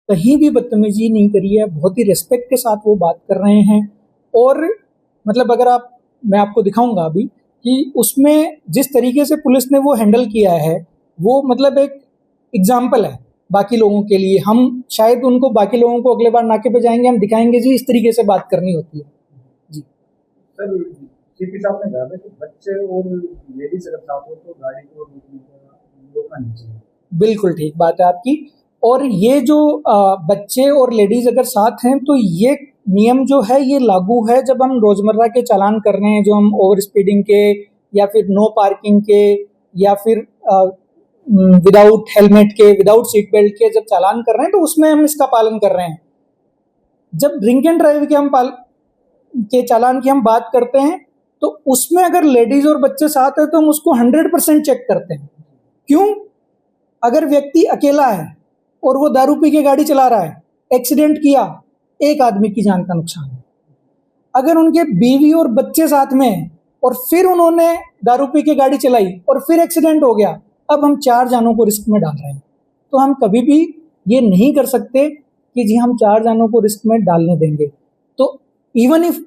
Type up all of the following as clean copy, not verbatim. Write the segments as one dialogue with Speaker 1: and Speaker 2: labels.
Speaker 1: कहीं भी बदतमीजी नहीं करी है, बहुत ही रिस्पेक्ट के साथ वो बात कर रहे हैं। और मतलब अगर मैं आपको दिखाऊंगा अभी कि उसमें जिस तरीके से पुलिस ने वो हैंडल किया है, वो मतलब एक एग्जाम्पल है बाकी लोगों के लिए। हम शायद उनको, बाकी लोगों को अगले बार नाके पे जाएंगे, हम दिखाएंगे जी इस तरीके से बात करनी होती है। जी
Speaker 2: सर, सीपी साहब ने कहा था कि बच्चे और लेडीज अगर साथ हो तो गाड़ी को रोकना नहीं चाहिए।
Speaker 1: बिल्कुल ठीक बात है आपकी। और ये जो बच्चे और लेडीज अगर साथ हैं तो ये नियम जो है ये लागू है जब हम रोजमर्रा के चालान कर रहे हैं, जो हम ओवर स्पीडिंग के या फिर नो पार्किंग के या फिर विदाउट हेलमेट के, विदाउट सीट बेल्ट के जब चालान कर रहे हैं तो उसमें हम इसका पालन कर रहे हैं। जब ड्रिंक एंड ड्राइव के चालान की हम बात करते हैं तो उसमें अगर लेडीज और बच्चे साथ है तो हम उसको 100% चेक करते हैं। क्यों? अगर व्यक्ति अकेला है और वो दारू पी के गाड़ी चला रहा है, एक्सीडेंट किया, एक आदमी की जान का नुकसान है। अगर उनके बीवी और बच्चे साथ में हैं और फिर उन्होंने दारू पी के गाड़ी चलाई और फिर एक्सीडेंट हो गया, अब हम 4 जानों को रिस्क में डाल रहे हैं। तो हम कभी भी ये नहीं कर सकते कि जी हम 4 जानों को रिस्क में डालने देंगे। तो इवन इफ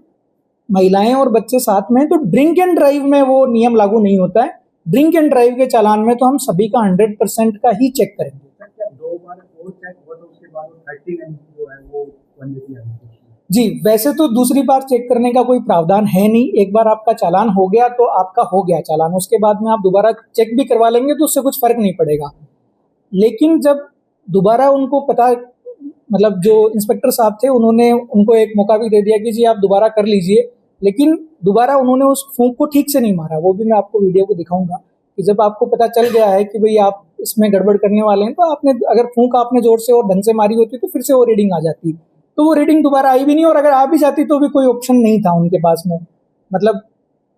Speaker 1: महिलाएं और बच्चे साथ में, तो ड्रिंक एंड ड्राइव में वो नियम लागू नहीं होता है। ड्रिंक एंड ड्राइव के चालान में तो हम सभी का 100% का ही चेक करेंगे।
Speaker 2: दो बार और चेक हुआ तो उसके बाद 39 जो है वो बन जाती है।
Speaker 1: जी, वैसे तो दूसरी बार चेक करने का कोई प्रावधान है नहीं। एक बार आपका चालान हो गया तो आपका हो गया चालान, उसके बाद में आप दोबारा चेक भी करवा लेंगे तो उससे कुछ फर्क नहीं पड़ेगा। लेकिन जब दोबारा उनको पता, मतलब जो इंस्पेक्टर साहब थे उन्होंने उनको एक मौका भी दे दिया कि जी आप दोबारा कर लीजिए, लेकिन दोबारा उन्होंने उस फूंक को ठीक से नहीं मारा। वो भी मैं आपको वीडियो को दिखाऊंगा कि जब आपको पता चल गया है कि भाई आप इसमें गड़बड़ करने वाले हैं, तो आपने अगर फूंक आपने जोर से और ढंग से मारी होती तो फिर से वो रीडिंग आ जाती। तो वो रीडिंग दोबारा आई भी नहीं, और अगर आ भी जाती तो भी कोई ऑप्शन नहीं था उनके पास में। मतलब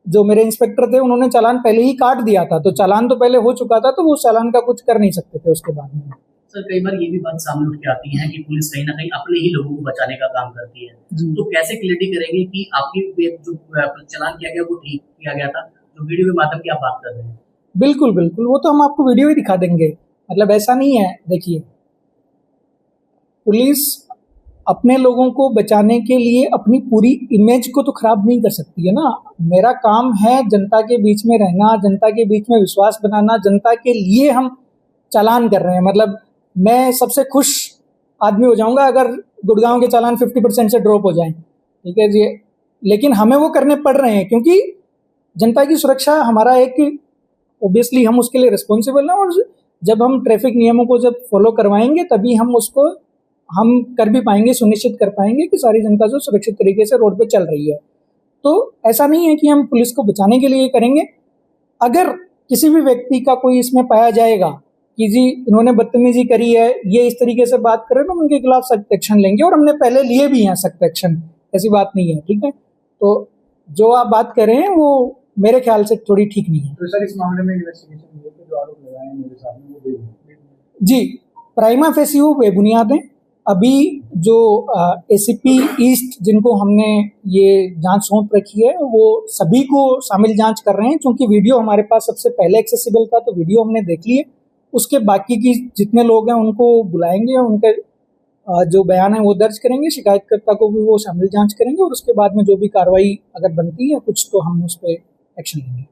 Speaker 1: जो मेरे इंस्पेक्टर थे उन्होंने चालान पहले ही काट दिया था, तो चालान तो पहले हो चुका था, तो वो चालान का कुछ कर नहीं सकते थे उसके बाद में।
Speaker 3: सर, कई बार ये भी बात सामने उठ के आती है कि पुलिस कहीं ना कहीं अपने ही लोगों को बचाने का काम करती है। तो कैसे क्लियरिटी करेंगे कि आपकी जो चालान किया गया वो ठीक किया गया था, जो वीडियो के माध्यम की आप बात कर रहे हैं?
Speaker 1: बिल्कुल बिल्कुल, वो तो हम आपको वीडियो ही दिखा देंगे। मतलब ऐसा नहीं है, देखिए पुलिस अपने लोगों को बचाने के लिए अपनी पूरी इमेज को तो खराब नहीं कर सकती है ना। मेरा काम है जनता के बीच में रहना, जनता के बीच में विश्वास बनाना, जनता के लिए हम चालान कर रहे हैं। मतलब मैं सबसे खुश आदमी हो जाऊंगा अगर गुड़गांव के चालान 50% से ड्रॉप हो जाएं, ठीक है जी। लेकिन हमें वो करने पड़ रहे हैं क्योंकि जनता की सुरक्षा हमारा एक, ऑब्वियसली हम उसके लिए रिस्पॉन्सिबल हैं। और जब हम ट्रैफिक नियमों को जब फॉलो करवाएंगे तभी हम कर भी पाएंगे, सुनिश्चित कर पाएंगे कि सारी जनता जो सुरक्षित तरीके से रोड पे चल रही है। तो ऐसा नहीं है कि हम पुलिस को बचाने के लिए करेंगे। अगर किसी भी व्यक्ति का कोई इसमें पाया जाएगा कि जी इन्होंने बदतमीजी करी है, ये इस तरीके से बात कर रहे हैं, तो उनके खिलाफ सख्त एक्शन लेंगे, और हमने पहले लिए भी हैं सख्त एक्शन, ऐसी बात नहीं है, ठीक है। तो जो आप बात कर रहे हैं वो मेरे ख्याल से थोड़ी ठीक नहीं है।
Speaker 2: तो सर इस मामले में इन्वेस्टिगेशन हुई तो जो आरोप लगाए हैं मेरे सामने वो
Speaker 1: जी, प्राइमा फेसी वो बेबुनियाद हैं। अभी जो एसीपी ईस्ट जिनको हमने ये जांच सौंप रखी है वो सभी को शामिल जांच कर रहे हैं, क्योंकि वीडियो हमारे पास सबसे पहले एक्सेसिबल था, तो वीडियो हमने देख ली है। उसके बाकी की जितने लोग हैं उनको बुलाएंगे, उनके जो बयान है वो दर्ज करेंगे, शिकायतकर्ता को भी वो शामिल जांच करेंगे, और उसके बाद में जो भी कार्रवाई अगर बनती है कुछ तो हम उस पर एक्शन लेंगे।